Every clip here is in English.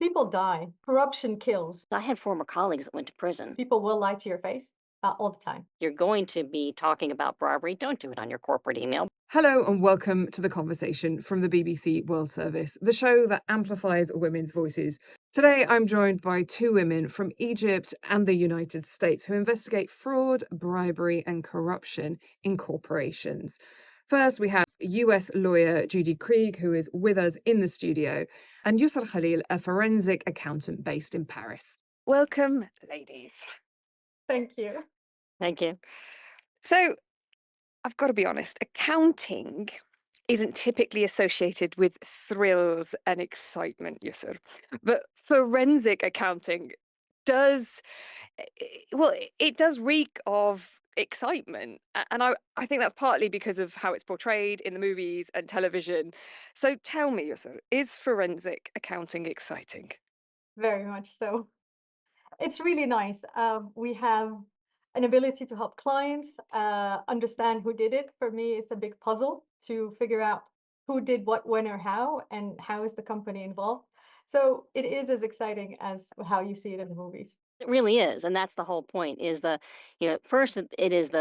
People die. Corruption kills. I had former colleagues that went to prison. People will lie to your face all the time. You're going to be talking about bribery. Don't do it on your corporate email. Hello and welcome to The Conversation from the BBC World Service, the show that amplifies women's voices. Today I'm joined by two women from Egypt and the United States who investigate fraud, bribery and corruption in corporations. First, we have US lawyer Judy Krieg, who is with us in the studio, and Yusra Khalil, a forensic accountant based in Paris. Welcome, ladies. Thank you. Thank you. So, I've got to be honest, accounting isn't typically associated with thrills and excitement, Yusur. But forensic accounting does, it does reek of excitement. And I think that's partly because of how it's portrayed in the movies and television. So tell me, Yusur, is forensic accounting exciting? Very much so. It's really nice. We have an ability to help clients understand who did it. For me, it's a big puzzle to figure out who did what, when, or how, and how is the company involved. So it is as exciting as how you see it in the movies. It really is. And that's the whole point is first it is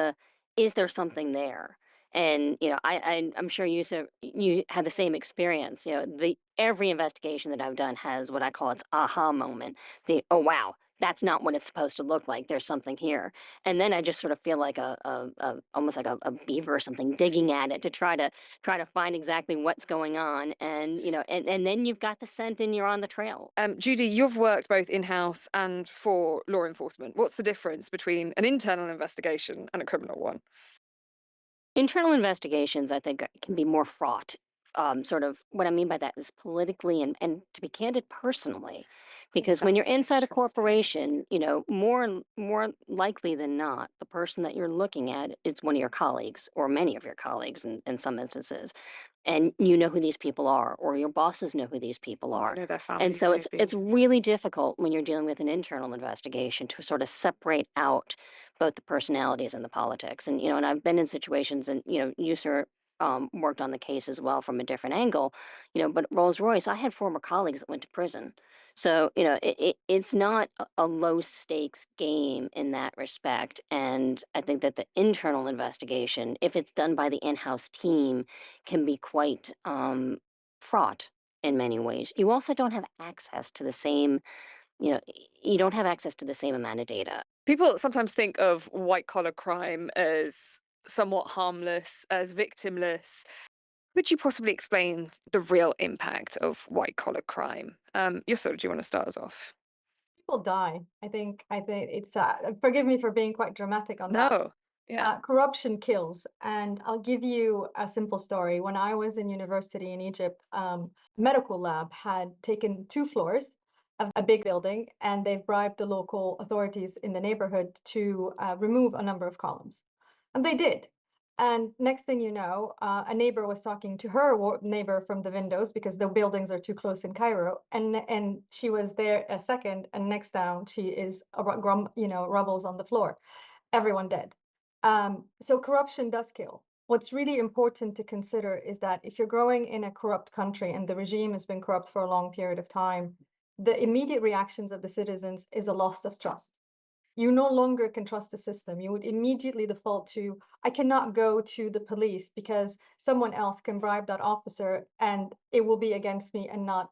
is there something there? And, I'm sure you had the same experience. Every investigation that I've done has what I call its aha moment. Oh, wow, that's not what it's supposed to look like. There's something here. And then I just sort of feel like almost like a beaver or something digging at it to try to find exactly what's going on. And, and then you've got the scent and you're on the trail. Judy, you've worked both in-house and for law enforcement. What's the difference between an internal investigation and a criminal one? Internal investigations, I think, can be more fraught. Sort of what I mean by that is politically and to be candid, personally, because when you're That's inside a interesting. corporation, more likely than not, the person that you're looking at is one of your colleagues or many of your colleagues in some instances, and you know who these people are, or your bosses know who these people You are. know their And families, so it's maybe. really difficult when you're dealing with an internal investigation to sort of separate out both the personalities and the politics. And I've been in situations, and you sir worked on the case as well from a different angle. But Rolls Royce, I had former colleagues that went to prison, so it's not a low stakes game in that respect. And I think that the internal investigation, if it's done by the in house team, can be quite fraught in many ways. You also don't have access to the same, you don't have access to the same amount of data. People sometimes think of white collar crime as somewhat harmless, as victimless. Could you possibly explain the real impact of white collar crime? Yusuf, do you want to start us off? People die. I think it's forgive me for being quite dramatic on that. No. Yeah. Corruption kills, and I'll give you a simple story. When I was in university in Egypt, medical lab had taken 2 floors of a big building, and they bribed the local authorities in the neighborhood to remove a number of columns, and they did. And next thing you know, a neighbor was talking to her neighbor from the windows because the buildings are too close in Cairo, and she was there a second, and next down she is, rubbles on the floor, everyone dead. So corruption does kill. What's really important to consider is that if you're growing in a corrupt country and the regime has been corrupt for a long period of time, the immediate reactions of the citizens is a loss of trust. You no longer can trust the system. You would immediately default to, I cannot go to the police because someone else can bribe that officer and it will be against me and not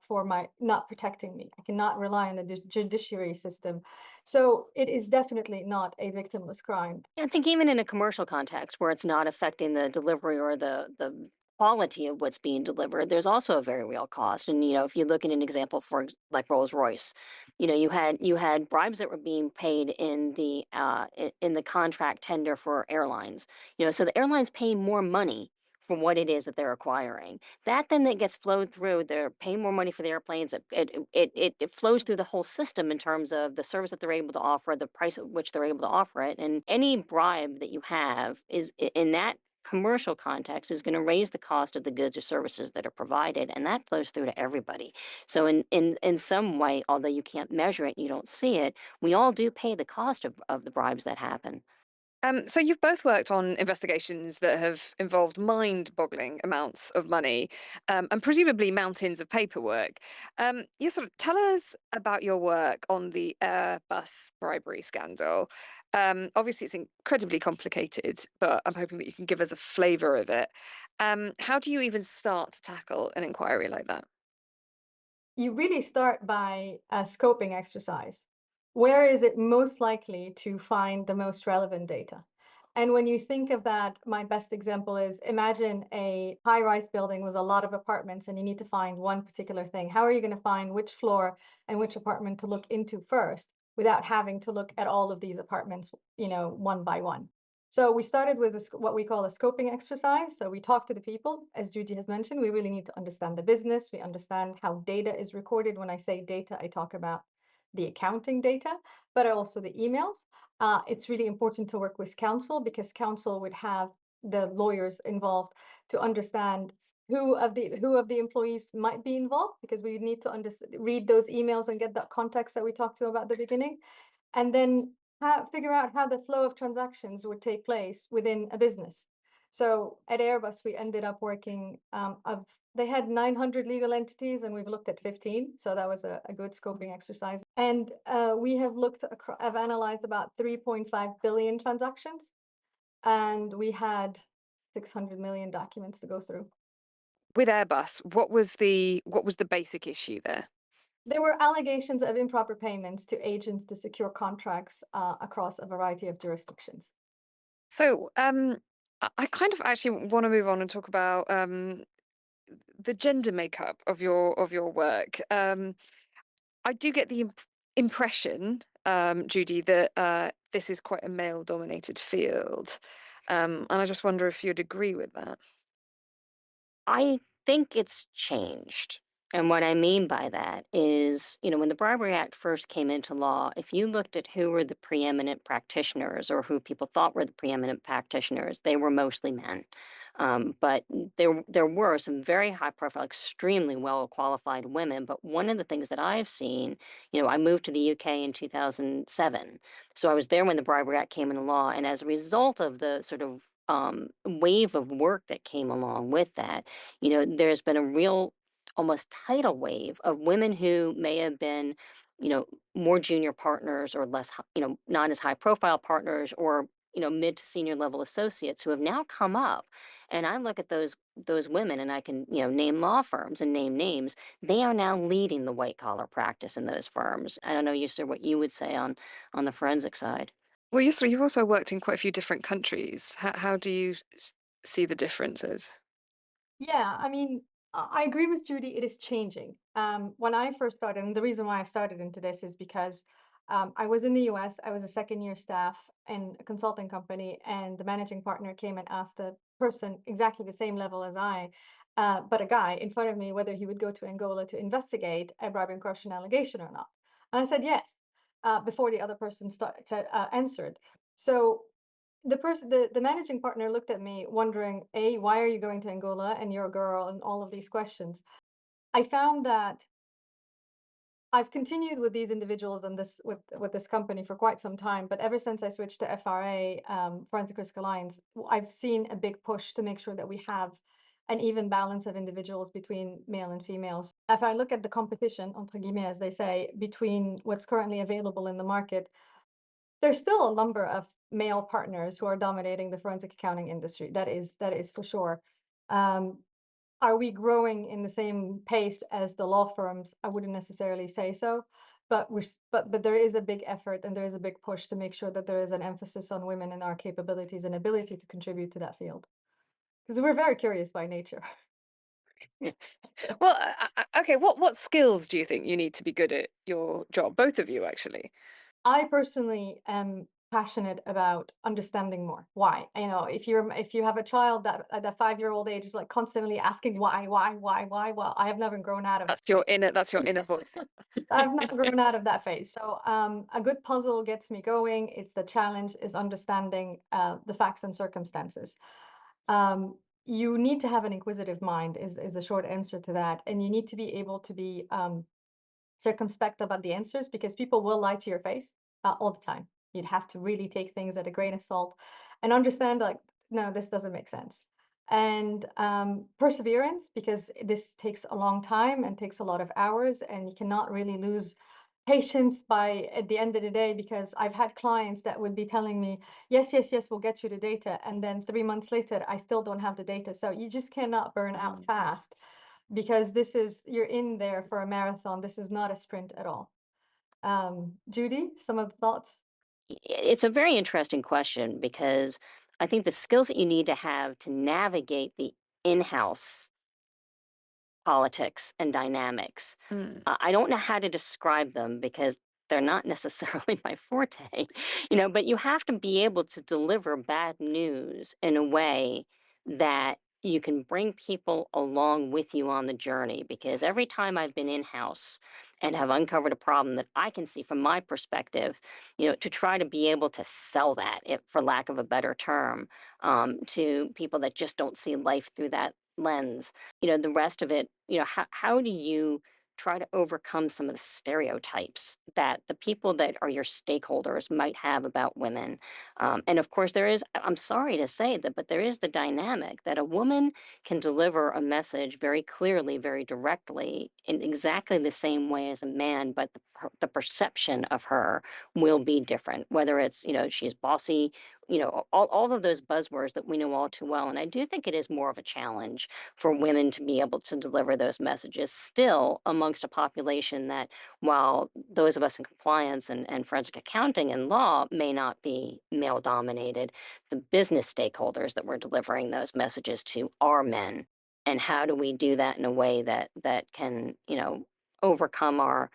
protecting me. I cannot rely on the judiciary system. So it is definitely not a victimless crime. I think even in a commercial context where it's not affecting the delivery or the quality of what's being delivered, there's also a very real cost. And if you look at an example like Rolls Royce, you had bribes that were being paid in the contract tender for airlines. So the airlines paying more money for what it is that they're acquiring. That gets flowed through. They're paying more money for the airplanes. It flows through the whole system in terms of the service that they're able to offer, the price at which they're able to offer it, and any bribe that you have in that commercial context is going to raise the cost of the goods or services that are provided, and that flows through to everybody. So in some way, although you can't measure it, you don't see it, we all do pay the cost of the bribes that happen. So you've both worked on investigations that have involved mind-boggling amounts of money, and presumably mountains of paperwork. You sort of tell us about your work on the Airbus bribery scandal. Obviously, it's incredibly complicated, but I'm hoping that you can give us a flavour of it. How do you even start to tackle an inquiry like that? You really start by a scoping exercise. Where is it most likely to find the most relevant data? And when you think of that, my best example is imagine a high-rise building with a lot of apartments and you need to find one particular thing. How are you going to find which floor and which apartment to look into first without having to look at all of these apartments, one by one? So we started with what we call a scoping exercise. So we talk to the people, as Judy has mentioned. We really need to understand the business. We understand how data is recorded. When I say data, I talk about the accounting data, but also the emails. It's really important to work with counsel because counsel would have the lawyers involved to understand who of the employees might be involved, because we need to read those emails and get that context that we talked to about at the beginning, and then figure out how the flow of transactions would take place within a business. So at Airbus, we ended up working they had 900 legal entities, and we've looked at 15. So that was a good scoping exercise. And we have analyzed about 3.5 billion transactions, and we had 600 million documents to go through. With Airbus, what was the basic issue there? There were allegations of improper payments to agents to secure contracts across a variety of jurisdictions. So, I kind of actually want to move on and talk about the gender makeup of your work. I do get the impression, Judy, that this is quite a male-dominated field, and I just wonder if you'd agree with that. I think it's changed. And what I mean by that is, when the Bribery Act first came into law, if you looked at who were the preeminent practitioners or who people thought were the preeminent practitioners, they were mostly men. But there were some very high profile, extremely well qualified women. But one of the things that I've seen, I moved to the UK in 2007. So I was there when the Bribery Act came into law. And as a result of the sort of wave of work that came along with that, there's been a real almost tidal wave of women who may have been, more junior partners or less, not as high profile partners, or mid to senior level associates who have now come up. And I look at those women and I can, name law firms and name names. They are now leading the white collar practice in those firms. I don't know, you sir, what you would say on the forensic side. Well, you've also worked in quite a few different countries. How do you see the differences? Yeah, I mean, I agree with Judy. It is changing. When I first started, and the reason why I started into this is because I was in the US. I was a second-year staff in a consulting company, and the managing partner came and asked the person exactly the same level as I, but a guy in front of me, whether he would go to Angola to investigate a bribery and corruption allegation or not. And I said yes, before the other person answered. So the managing partner looked at me wondering, A, why are you going to Angola and you're a girl, and all of these questions. I found that I've continued with these individuals and with this company for quite some time, but ever since I switched to FRA, Forensic Risk Alliance, I've seen a big push to make sure that we have an even balance of individuals between male and females. If I look at the competition, entre guillemets, as they say, between what's currently available in the market, there's still a number of male partners who are dominating the forensic accounting industry. That is for sure. Um, are we growing in the same pace as the law firms? I wouldn't necessarily say so, but but there is a big effort and there is a big push to make sure that there is an emphasis on women and our capabilities and ability to contribute to that field, because we're very curious by nature. Well, okay, what skills do you think you need to be good at your job? Both of you, actually. I personally am passionate about understanding more. Why? If you have a child that at a 5-year-old age is like constantly asking why, well, I have never grown out of That's your inner voice. I've not grown out of that phase. So a good puzzle gets me going. It's the challenge is understanding the facts and circumstances. You need to have an inquisitive mind is a short answer to that. And you need to be able to be circumspect about the answers, because people will lie to your face all the time. you'd have to really take things at a grain of salt and understand, like, no, this doesn't make sense. And perseverance, because this takes a long time and takes a lot of hours, and you cannot really lose patience by at the end of the day, because I've had clients that would be telling me, yes, yes, yes, we'll get you the data. And then 3 months later, I still don't have the data. So you just cannot burn out fast, because you're in there for a marathon. This is not a sprint at all. Judy, some of the thoughts? It's a very interesting question because I think the skills that you need to have to navigate the in-house politics and dynamics. Mm. I don't know how to describe them because they're not necessarily my forte, but you have to be able to deliver bad news in a way that you can bring people along with you on the journey. Because every time I've been in house and have uncovered a problem that I can see from my perspective, to try to be able to sell that, for lack of a better term, to people that just don't see life through that lens. The rest of it, how do you try to overcome some of the stereotypes that the people that are your stakeholders might have about women? And of course, I'm sorry to say that, but there is the dynamic that a woman can deliver a message very clearly, very directly, in exactly the same way as a man, but the perception of her will be different, whether it's, she's bossy, all of those buzzwords that we know all too well. And I do think it is more of a challenge for women to be able to deliver those messages still amongst a population that, while those of us in compliance and forensic accounting and law may not be male dominated, the business stakeholders that we're delivering those messages to are men. And how do we do that in a way that can, overcome our,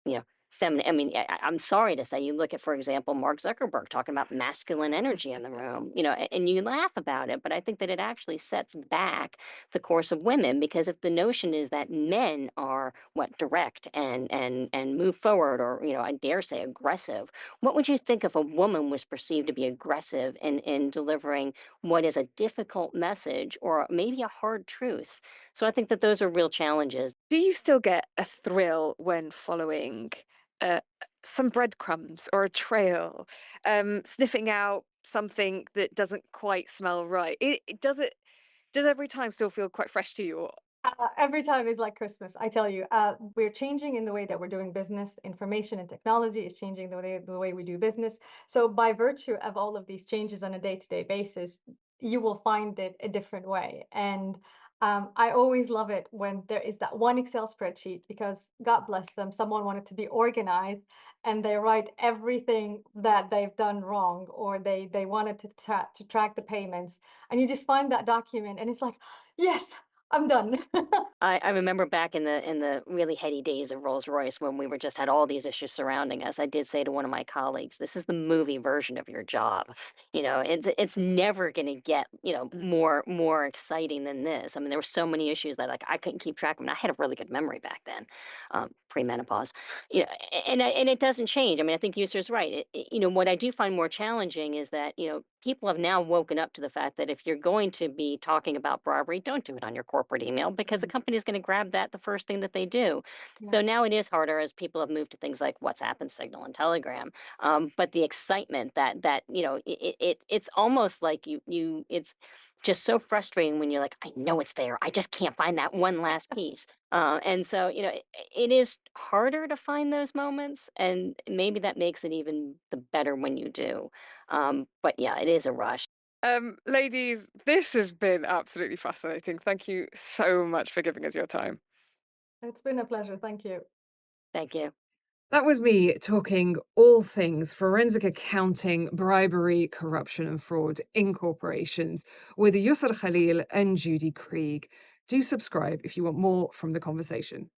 you know, feminine. I mean, I'm sorry to say, you look at, for example, Mark Zuckerberg talking about masculine energy in the room, and you laugh about it, but I think that it actually sets back the course of women, because if the notion is that men are what, direct and move forward, or I dare say aggressive, what would you think if a woman was perceived to be aggressive in delivering what is a difficult message or maybe a hard truth? So I think that those are real challenges. Do you still get a thrill when following uh, some breadcrumbs or a trail, sniffing out something that doesn't quite smell right? Does every time still feel quite fresh to you? Every time is like Christmas, I tell you. We're changing in the way that we're doing business. Information and technology is changing the way we do business. So by virtue of all of these changes on a day-to-day basis, you will find it a different way. And I always love it when there is that one Excel spreadsheet, because God bless them, someone wanted to be organized and they write everything that they've done wrong, or they wanted to track the payments. And you just find that document and it's like, yes, I'm done. I remember back in the really heady days of Rolls Royce, when we were just had all these issues surrounding us. I did say to one of my colleagues, "This is the movie version of your job. It's never going to get Mm. more exciting than this." I mean, there were so many issues that, like, I couldn't keep track of, and I had a really good memory back then, pre-menopause. And it doesn't change. I mean, I think User's right. What I do find more challenging is that people have now woken up to the fact that if you're going to be talking about bribery, don't do it on your corporate email, because the Mhm. company is going to grab that the first thing that they do. Yeah. So now it is harder as people have moved to things like WhatsApp and Signal and Telegram. But the excitement that it's almost like it's just so frustrating when you're like, I know it's there, I just can't find that one last piece. And so it is harder to find those moments, and maybe that makes it even the better when you do. But yeah, it is a rush. Ladies, this has been absolutely fascinating. Thank you so much for giving us your time. It's been a pleasure. Thank you. Thank you. That was me talking all things forensic accounting, bribery, corruption, and fraud in corporations with Yusr Khalil and Judy Krieg. Do subscribe if you want more from the conversation.